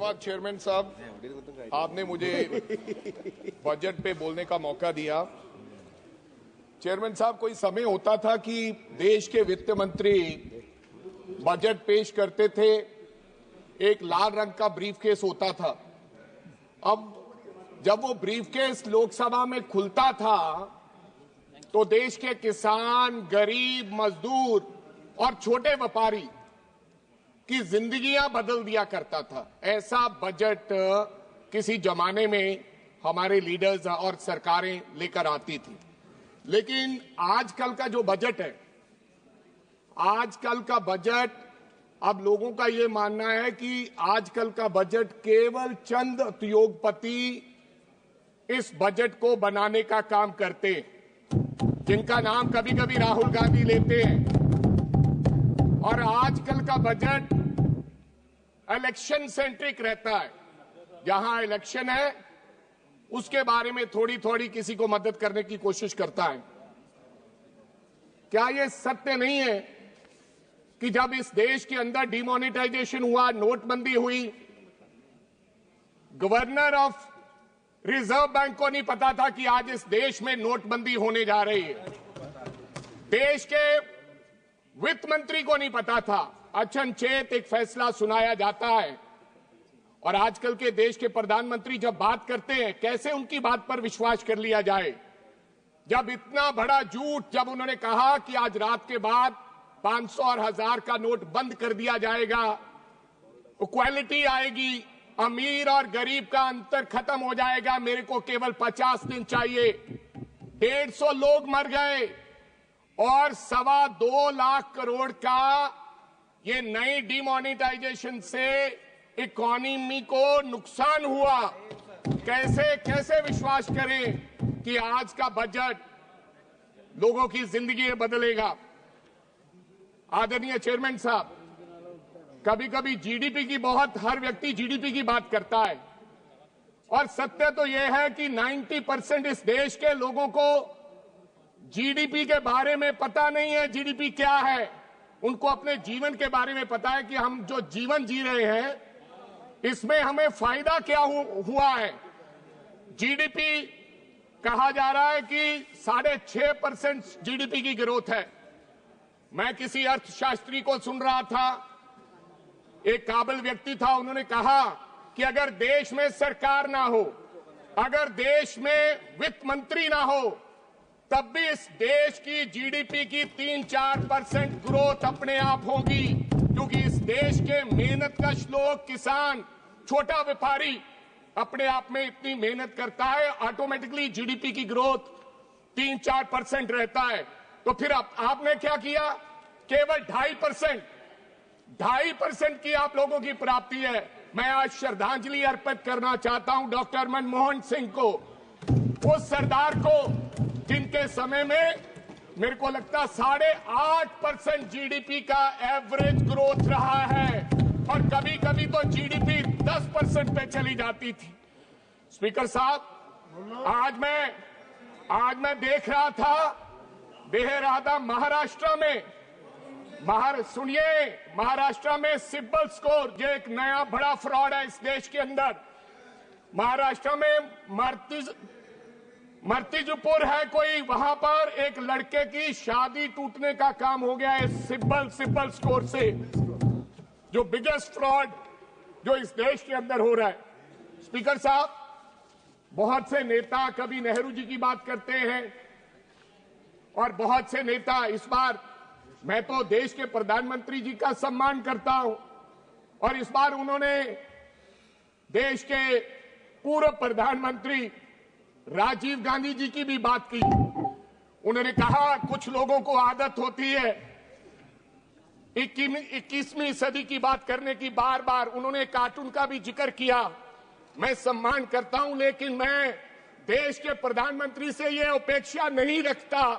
धन्यवाद चेयरमैन साहब, आपने मुझे बजट पे बोलने का मौका दिया। चेयरमैन साहब, कोई समय होता था कि देश के वित्त मंत्री बजट पेश करते थे, एक लाल रंग का ब्रीफकेस होता था। अब जब वो ब्रीफकेस लोकसभा में खुलता था तो देश के किसान, गरीब, मजदूर और छोटे व्यापारी की जिंदगियां बदल दिया करता था। ऐसा बजट किसी जमाने में हमारे लीडर्स और सरकारें लेकर आती थी। लेकिन आजकल का जो बजट है, आजकल का बजट, अब लोगों का ये मानना है कि आजकल का बजट केवल चंद उद्योगपति इस बजट को बनाने का काम करते हैं, जिनका नाम कभी कभी राहुल गांधी लेते हैं। और आजकल का बजट इलेक्शन सेंट्रिक रहता है। जहां इलेक्शन है उसके बारे में थोड़ी थोड़ी किसी को मदद करने की कोशिश करता है। क्या यह सत्य नहीं है कि जब इस देश के अंदर डिमोनेटाइजेशन हुआ, नोटबंदी हुई, गवर्नर ऑफ रिजर्व बैंक को नहीं पता था कि आज इस देश में नोटबंदी होने जा रही है। देश के वित्त मंत्री को नहीं पता था। अचनचेत एक फैसला सुनाया जाता है और आजकल के देश के प्रधानमंत्री जब बात करते हैं, कैसे उनकी बात पर विश्वास कर लिया जाए। जब इतना बड़ा झूठ, जब उन्होंने कहा कि आज रात के बाद 500 और 1000 का नोट बंद कर दिया जाएगा, इक्वालिटी आएगी, अमीर और गरीब का अंतर खत्म हो जाएगा, मेरे को केवल 50 दिन चाहिए। 150 लोग मर गए और 2.25 लाख करोड़ का ये नई डिमोनेटाइजेशन से इकोनॉमी को नुकसान हुआ। कैसे कैसे विश्वास करें कि आज का बजट लोगों की जिंदगी बदलेगा। आदरणीय चेयरमैन साहब, कभी कभी जीडीपी की हर व्यक्ति जीडीपी की बात करता है और सत्य तो यह है कि 90% इस देश के लोगों को जीडीपी के बारे में पता नहीं है। जीडीपी क्या है, उनको अपने जीवन के बारे में पता है कि हम जो जीवन जी रहे हैं इसमें हमें फायदा क्या हुआ है। जीडीपी कहा जा रहा है कि 6.5% जीडीपी की ग्रोथ है। मैं किसी अर्थशास्त्री को सुन रहा था, एक काबिल व्यक्ति था, उन्होंने कहा कि अगर देश में सरकार ना हो, अगर देश में वित्त मंत्री ना हो, तब भी इस देश की जीडीपी की 3-4% ग्रोथ अपने आप होगी। क्योंकि इस देश के मेहनतकश लोग, किसान, छोटा व्यापारी अपने आप में इतनी मेहनत करता है, ऑटोमेटिकली जीडीपी की ग्रोथ 3-4% रहता है। तो फिर आपने क्या किया? केवल 2.5% की आप लोगों की प्राप्ति है। मैं आज श्रद्धांजलि अर्पित करना चाहता हूं डॉक्टर मनमोहन सिंह को, उस सरदार को जिनके समय में मेरे को लगता 8.5% जीडीपी का एवरेज ग्रोथ रहा है और कभी कभी तो जीडीपी 10% पे चली जाती थी। स्पीकर साहब, आज मैं देख रहा था महाराष्ट्र में, सुनिए, महाराष्ट्र में सिबिल स्कोर, जो एक नया बड़ा फ्रॉड है इस देश के अंदर। महाराष्ट्र में मर्तिजपुर है कोई, वहां पर एक लड़के की शादी टूटने का काम हो गया है सिबिल स्कोर से, जो बिगेस्ट फ्रॉड जो इस देश के अंदर हो रहा है। स्पीकर साहब, बहुत से नेता कभी नेहरू जी की बात करते हैं और बहुत से नेता, इस बार मैं तो देश के प्रधानमंत्री जी का सम्मान करता हूं और इस बार उन्होंने देश के पूर्व प्रधानमंत्री राजीव गांधी जी की भी बात की। उन्होंने कहा कुछ लोगों को आदत होती है 21वीं सदी की बात करने की, बार बार उन्होंने कार्टून का भी जिक्र किया। मैं सम्मान करता हूं, लेकिन मैं देश के प्रधानमंत्री से यह अपेक्षा नहीं रखता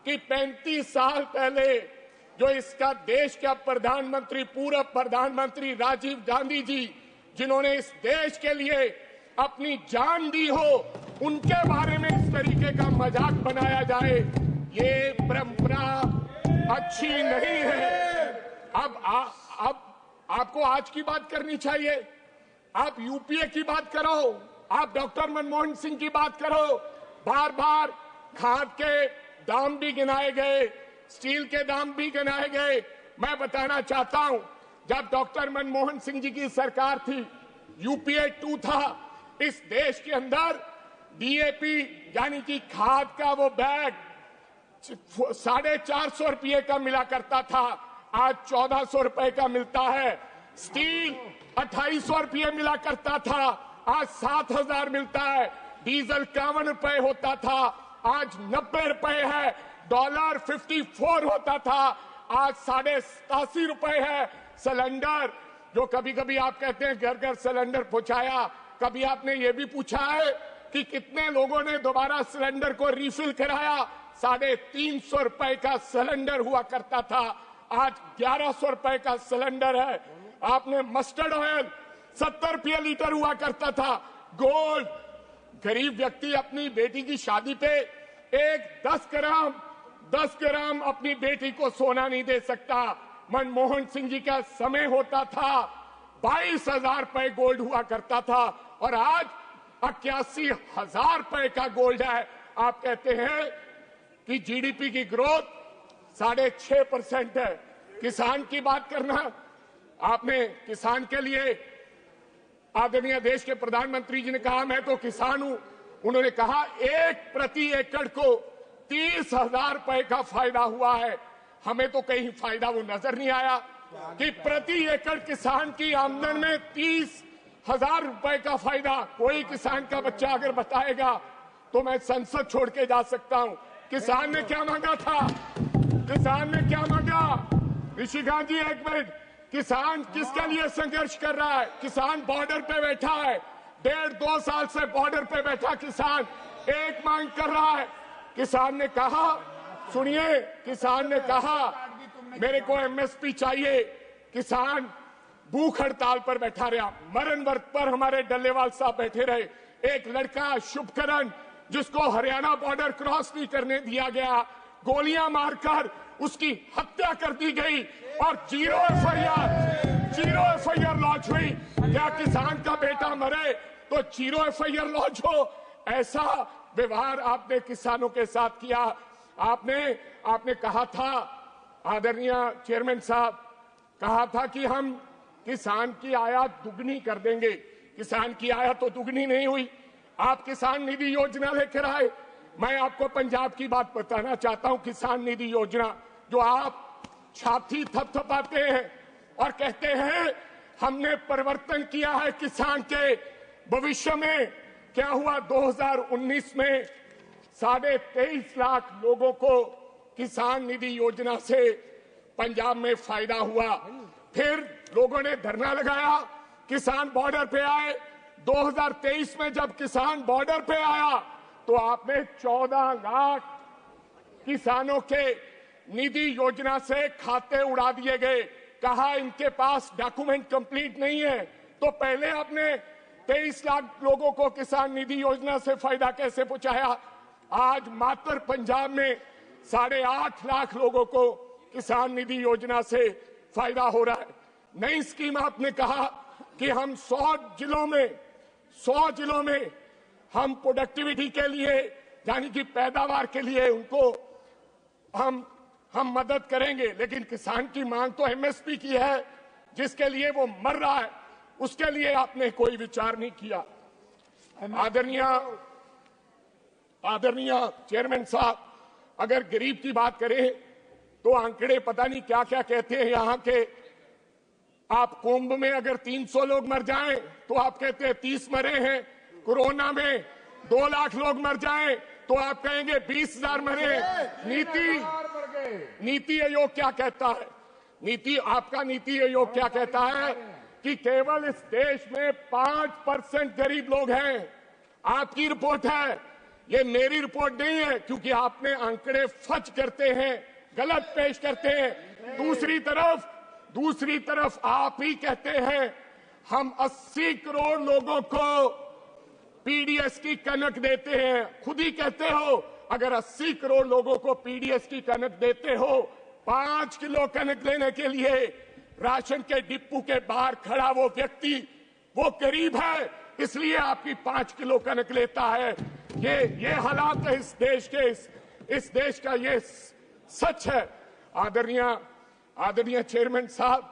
कि 35 साल पहले जो इसका देश का प्रधानमंत्री, पूर्व प्रधानमंत्री राजीव गांधी जी, जिन्होंने इस देश के लिए अपनी जान दी हो, उनके बारे में इस तरीके का मजाक बनाया जाए, ये परंपरा अच्छी नहीं है। अब आपको आज की बात करनी चाहिए। आप यूपीए की बात करो, आप डॉक्टर मनमोहन सिंह की बात करो, बार बार खाद के दाम भी गिनाए गए, स्टील के दाम भी गिनाए गए। मैं बताना चाहता हूं, जब डॉक्टर मनमोहन सिंह जी की सरकार थी, यूपीए 2 था, इस देश के अंदर डीएपी यानी कि खाद का वो बैग 450 रुपये का मिला करता था, आज 1400 रुपए का मिलता है। स्टील 2800 रुपये मिला करता था, आज 7000 मिलता है। डीजल 51 रुपए होता था, आज 90 रुपए है। डॉलर 54 होता था, आज 87.5 रुपए है। सिलेंडर, जो कभी कभी आप कहते हैं घर घर सिलेंडर पहुंचाया, कभी आपने ये भी पूछा है कि कितने लोगों ने दोबारा सिलेंडर को रिफिल कराया? 350 रुपए का सिलेंडर हुआ करता था, आज 1100 रुपए का सिलेंडर है। आपने मस्टर्ड ऑयल 70 रुपये लीटर हुआ करता था। गोल्ड, गरीब व्यक्ति अपनी बेटी की शादी पे 10 ग्राम अपनी बेटी को सोना नहीं दे सकता। मनमोहन सिंह जी का समय होता था 22,000 रुपए गोल्ड हुआ करता था, और आज 81,000 रुपए का गोल्ड है। आप कहते हैं कि जीडीपी की ग्रोथ 6.5% है। किसान की बात करना, आपने किसान के लिए, आदरणीय देश के प्रधानमंत्री जी ने कहा मैं तो किसान हूं, उन्होंने कहा 1 प्रति एकड़ को 30,000 रुपए का फायदा हुआ है। हमें तो कहीं फायदा वो नजर नहीं आया कि प्रति एकड़ किसान की आमदन में 30,000 रुपए का फायदा। कोई किसान का बच्चा अगर बताएगा तो मैं संसद छोड़ के जा सकता हूं। किसान ने क्या मांगा था? किसान ने क्या मांगा? ऋषिकांत जी, एक मिनट। किसान किसके लिए संघर्ष कर रहा है? किसान बॉर्डर पे बैठा है, 1.5-2 साल से बॉर्डर पे बैठा किसान एक मांग कर रहा है। किसान ने कहा, सुनिए, किसान ने कहा मेरे को एमएसपी चाहिए। किसान भूख हड़ताल पर बैठा रहा, मरण व्रत पर हमारे डल्लेवाल साहब बैठे रहे। एक लड़का शुभकरण, जिसको हरियाणा बॉर्डर क्रॉस नहीं करने दिया गया, गोलियां मारकर उसकी हत्या कर दी गई और 0 एफआईआर लॉन्च हुई। क्या किसान का बेटा मरे तो 0 एफआईआर लॉन्च हो? ऐसा व्यवहार आपने किसानों के साथ किया। आपने कहा था, आदरणीय चेयरमैन साहब, कहा था कि हम किसान की आयात दुगनी कर देंगे। किसान की आयात तो दुगनी नहीं हुई। आप किसान निधि योजना लेकर आए। मैं आपको पंजाब की बात बताना चाहता हूं। किसान निधि योजना, जो आप छाती थपथपाते हैं और कहते हैं हमने परिवर्तन किया है किसान के भविष्य में, क्या हुआ? 2019 में 23.5 लाख लोगों को किसान निधि योजना से पंजाब में फायदा हुआ। फिर लोगों ने धरना लगाया, किसान बॉर्डर पे आए। 2023 में जब किसान बॉर्डर पे आया तो आपने 14 लाख किसानों के निधि योजना से खाते उड़ा दिए गए। कहा इनके पास डॉक्यूमेंट कंप्लीट नहीं है। तो पहले आपने 23 लाख लोगों को किसान निधि योजना से फायदा कैसे पहुंचाया? आज मात्र पंजाब में 8.5 लाख लोगों को किसान निधि योजना से फायदा हो रहा है। नई स्कीम आपने कहा कि हम 100 जिलों में हम प्रोडक्टिविटी के लिए, यानी कि पैदावार के लिए उनको हम मदद करेंगे। लेकिन किसान की मांग तो एमएसपी की है, जिसके लिए वो मर रहा है, उसके लिए आपने कोई विचार नहीं किया। आदरणीय चेयरमैन साहब, अगर गरीब की बात करें तो आंकड़े पता नहीं क्या क्या कहते हैं यहाँ के। आप कुंभ में अगर 300 लोग मर जाएं तो आप कहते हैं 30 मरे हैं। कोरोना में 2 लाख लोग मर जाएं तो आप कहेंगे 20,000 मरे। नीति आयोग क्या कहता है? आपका नीति आयोग क्या कहता है कि केवल इस देश में 5% गरीब लोग हैं। आपकी रिपोर्ट है, ये मेरी रिपोर्ट नहीं है, क्योंकि आपने आंकड़े फच करते हैं, गलत पेश करते हैं। दूसरी तरफ आप ही कहते हैं हम 80 करोड़ लोगों को पीडीएस की कनक देते हैं। खुद ही कहते हो अगर 80 करोड़ लोगों को पीडीएस की कनक देते हो, 5 किलो कनक लेने के लिए राशन के डिपो के बाहर खड़ा वो व्यक्ति वो गरीब है इसलिए आपकी 5 किलो कनक लेता है। ये हालात है इस देश के, इस देश का ये सच है। आदरणीय चेयरमैन साहब,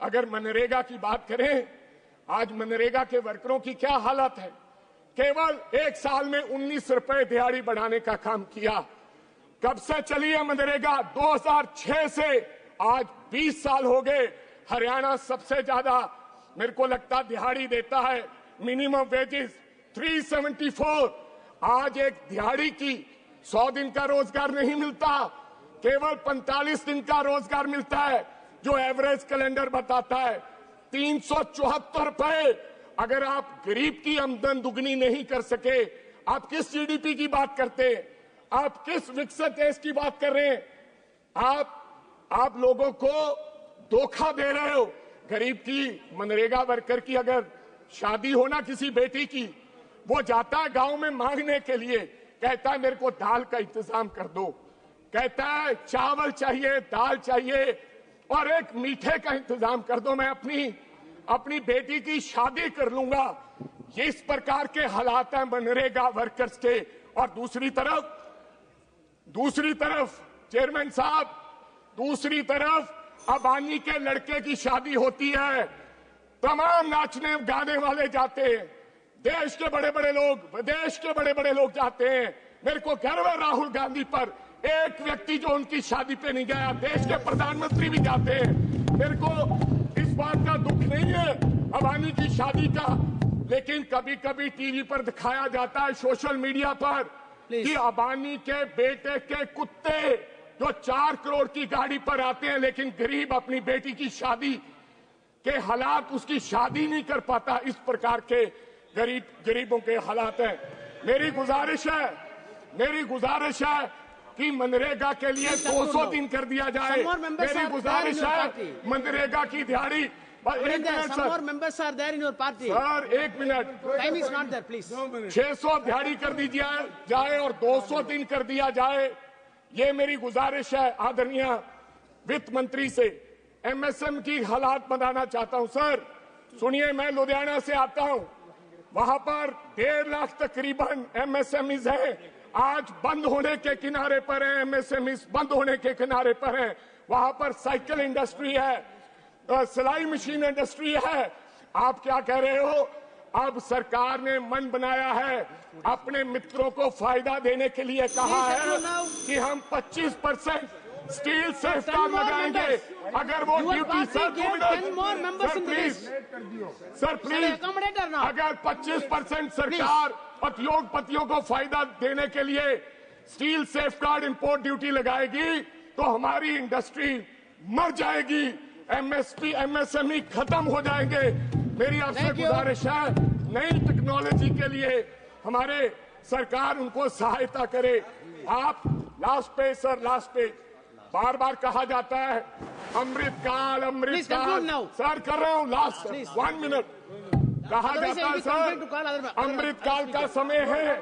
अगर मनरेगा की बात करें, आज मनरेगा के वर्करों की क्या हालत है। केवल 1 साल में 19 रुपए दिहाड़ी बढ़ाने का काम किया। कब से चली है मनरेगा? 2006 से आज 20 साल हो गए। हरियाणा सबसे ज्यादा मेरे को लगता दिहाड़ी देता है। Minimum wages 374। आज एक दिहाड़ी की 100 दिन का रोजगार नहीं मिलता, केवल 45 दिन का रोजगार मिलता है, जो एवरेज कैलेंडर बताता है 374 रुपए। अगर आप गरीब की आमदन दुगनी नहीं कर सके, आप किस जीडीपी की बात करते हैं? आप किस विकसित देश की बात कर रहे हैं? आप लोगों को धोखा दे रहे हो। गरीब की मनरेगा वर्कर की अगर शादी हो ना किसी बेटी की, वो जाता है गांव में मांगने के लिए, कहता है मेरे को दाल का इंतजाम कर दो, कहता है चावल चाहिए, दाल चाहिए और एक मीठे का इंतजाम कर दो, मैं अपनी बेटी की शादी कर लूंगा। ये इस प्रकार के हालात हैं मनरेगा वर्कर्स के। और दूसरी तरफ चेयरमैन साहब, दूसरी तरफ अबानी के लड़के की शादी होती है, तमाम नाचने गाने वाले जाते हैं, देश के बड़े बड़े लोग, विदेश के बड़े बड़े लोग जाते हैं। मेरे को गर्व है राहुल गांधी पर, एक व्यक्ति जो उनकी शादी पे नहीं गया। देश के प्रधानमंत्री भी जाते हैं। मेरे को इस बात का दुख नहीं है अबानी की शादी का, लेकिन कभी कभी टीवी पर दिखाया जाता है, सोशल मीडिया पर, कि अबानी के बेटे के कुत्ते जो 4 करोड़ की गाड़ी पर आते हैं, लेकिन गरीब अपनी बेटी की शादी के हालात, उसकी शादी नहीं कर पाता। इस प्रकार के गरीबों के हालात हैं। मेरी गुजारिश है कि मनरेगा के लिए 200 दिन कर दिया जाए। मेरी गुजारिश है मनरेगा की दिहाड़ी। एक मिनट सर, एक मिनट। 600 दिहाड़ी कर दी जाए और 200 दिन कर दिया जाए, ये मेरी गुजारिश है आदरणीय वित्त मंत्री से। एमएसएम की हालात बनाना चाहता हूं। सर सुनिए, मैं लुधियाना से आता हूं, वहां पर 1.5 लाख तकरीबन एमएसएमईज हैं, आज बंद होने के किनारे पर हैं। एमएसएमईज बंद होने के किनारे पर हैं। वहां पर साइकिल इंडस्ट्री है, सिलाई मशीन इंडस्ट्री है। आप क्या कह रहे हो? अब सरकार ने मन बनाया है, अपने मित्रों को फायदा देने के लिए कहा है कि हम 25% स्टील सेफगार्ड लगाएंगे। अगर वो ड्यूटी सर प्लीज अगर 25% सरकार उद्योगपतियों को फायदा देने के लिए स्टील सेफगार्ड इंपोर्ट ड्यूटी लगाएगी, तो हमारी इंडस्ट्री मर जाएगी, एमएसएमई खत्म हो जाएंगे। मेरी आपसे गुजारिश है, नई टेक्नोलॉजी के लिए हमारे सरकार उनको सहायता करे। आप लास्ट पे बार बार कहा जाता है अमृतकाल सर, कर रहा हूँ, लास्ट 1 मिनट। कहा जाता है सर अमृतकाल का समय है,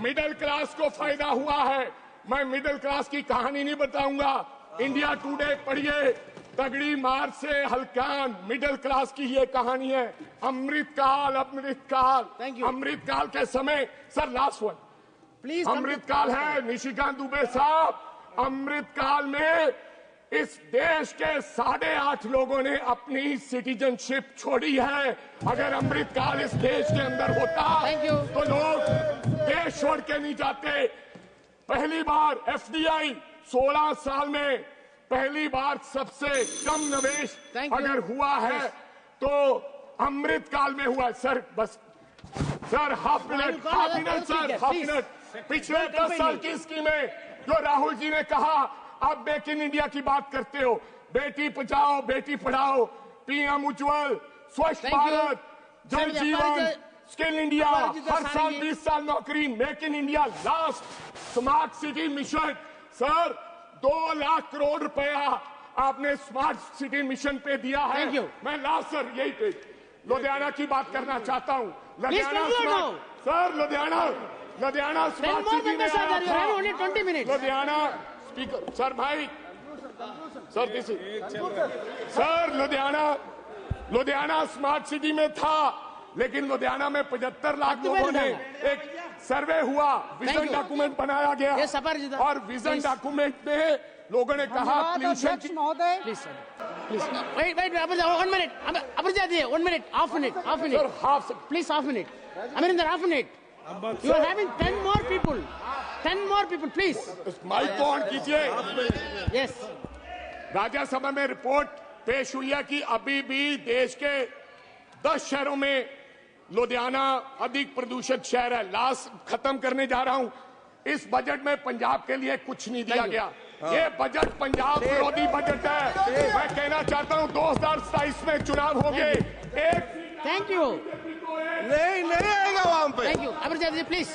मिडिल क्लास को फायदा हुआ है। मैं मिडिल क्लास की कहानी नहीं बताऊंगा, इंडिया टुडे पढ़िए, तगड़ी मार से हल्कान, मिडिल क्लास की ये कहानी है। अमृतकाल अमृतकाल के समय सर, लास्ट वन प्लीज, अमृतकाल है निशिकांत दुबे साहब। अमृतकाल में इस देश के 8.5 लोगों ने अपनी सिटीजनशिप छोड़ी है। अगर अमृतकाल इस देश के अंदर होता तो लोग देश छोड़ के नहीं जाते। पहली बार एफडीआई 16 साल में पहली बार सबसे कम निवेश अगर हुआ है तो अमृतकाल में हुआ है। सर बस सर, हाफ मिनट। पिछले 10 साल की स्कीमें जो राहुल जी ने कहा, आप मेक इन इंडिया की बात करते हो, बेटी बचाओ बेटी पढ़ाओ, पीएम उज्ज्वल, स्वच्छ भारत, जल जीवन, स्किल इंडिया, हर साल 20 साल नौकरी, make in India, last smart city mission. Sir 2 lakh crore रुपया आपने स्मार्ट सिटी मिशन पे दिया है। मैं लास्ट सर यही पे लुधियाना की बात करना चाहता हूँ। लुधियाना स्मार्ट सिटी में आया था। लुधियाना स्पीकर सर भाई सर लुधियाना स्मार्ट सिटी में था। लेकिन लुधियाना में 75 लाख लोगों ने एक सर्वे हुआ, विजन डॉक्यूमेंट बनाया गया और विजन डॉक्यूमेंट में लोगों ने कहा पोल्यूशन की Please, wait, 1 minute. Amarjyoti, 1 minute, half minute. Please, half minute. Amarinder, half minute. You are having 10 more people. 10 more people, please. Mic को ऑन कीजिए। Yes. राज्यसभा में रिपोर्ट पेश हुई है कि अभी भी देश के 10 शहरों में लुधियाना अधिक प्रदूषित शहर है। लास्ट खत्म करने जा रहा हूं। इस बजट में पंजाब के लिए कुछ नहीं दिया गया। ये बजट पंजाब विरोधी बजट है। मैं कहना चाहता हूं 2027 में चुनाव होंगे। Thank you. नहीं आएगा वहां पे। Thank you. Amarjyoti, please.